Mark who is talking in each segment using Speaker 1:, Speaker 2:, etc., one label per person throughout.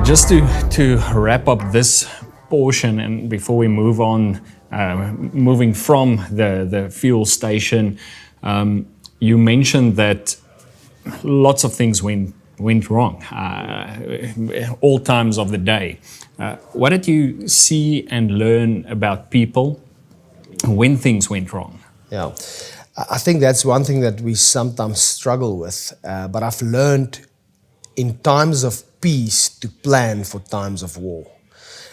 Speaker 1: Just to wrap up this portion, and before we move on, moving from the fuel station, you mentioned that lots of things went wrong, all times of the day. What did you see and learn about people when things went wrong?
Speaker 2: Yeah, I think that's one thing that we sometimes struggle with, but I've learned in times of peace to plan for times of war.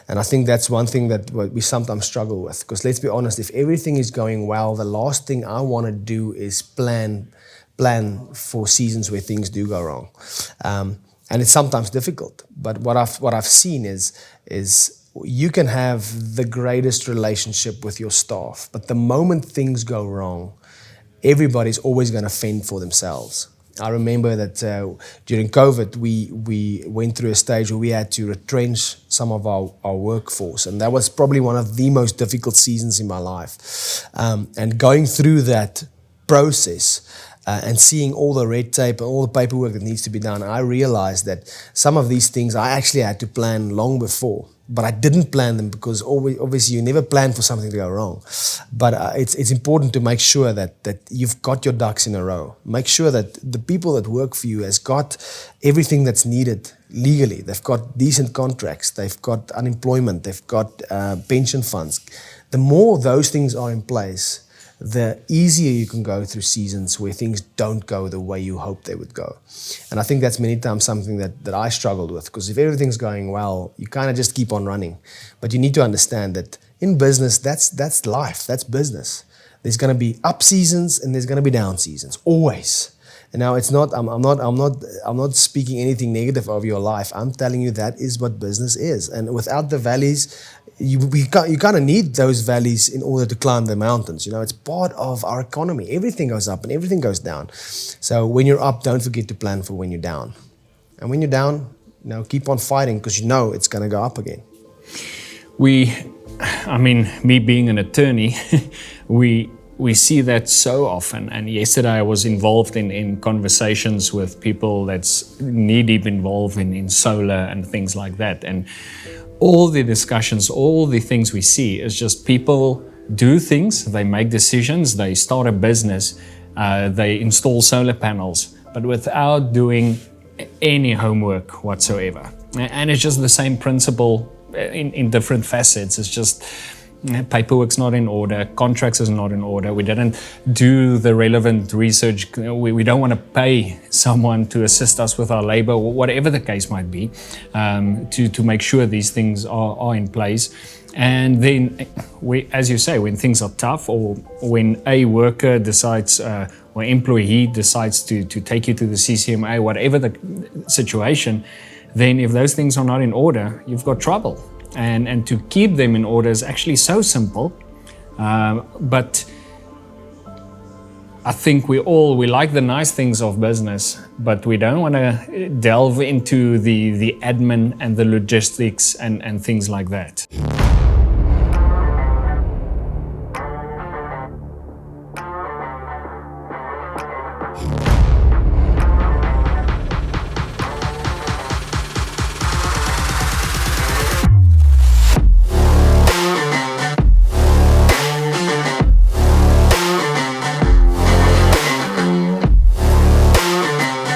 Speaker 2: And I think that's one thing that we sometimes struggle with, because let's be honest, if everything is going well, the last thing I want to do is plan for seasons where things do go wrong. And it's sometimes difficult, but what I've seen is you can have the greatest relationship with your staff, but the moment things go wrong, everybody's always going to fend for themselves. I remember that during COVID, we went through a stage where we had to retrench some of our workforce, and that was probably one of the most difficult seasons in my life. And going through that process and seeing all the red tape and all the paperwork that needs to be done, I realized that some of these things I actually had to plan long before. But I didn't plan them because obviously you never plan for something to go wrong. But it's important to make sure that you've got your ducks in a row. Make sure that the people that work for you has got everything that's needed legally. They've got decent contracts. They've got unemployment. They've got pension funds. The more those things are in place, the easier you can go through seasons where things don't go the way you hope they would go. And I think that's many times something that I struggled with, because if everything's going well, you kind of just keep on running. But you need to understand that in business, that's life, that's business. There's going to be up seasons and there's going to be down seasons, always. And now it's not, I'm not speaking anything negative of your life. I'm telling you that is what business is. And without the valleys, you kind of need those valleys in order to climb the mountains. You know, it's part of our economy. Everything goes up and everything goes down. So when you're up, don't forget to plan for when you're down. And when you're down, keep on fighting, because you know it's going to go up again.
Speaker 1: Me being an attorney, we see that so often. And yesterday I was involved in conversations with people that's knee-deep involved in solar and things like that. And all the discussions, all the things we see is just people do things, they make decisions, they start a business, they install solar panels, but without doing any homework whatsoever. And it's just the same principle in different facets. It's just paperwork's not in order, contracts is not in order, we didn't do the relevant research, we don't want to pay someone to assist us with our labor, whatever the case might be, to make sure these things are in place. And then, as you say, when things are tough, or when a worker decides, or employee decides to take you to the CCMA, whatever the situation, then if those things are not in order, you've got trouble. And to keep them in order is actually so simple, but I think we like the nice things of business, but we don't want to delve into the admin and the logistics and things like that.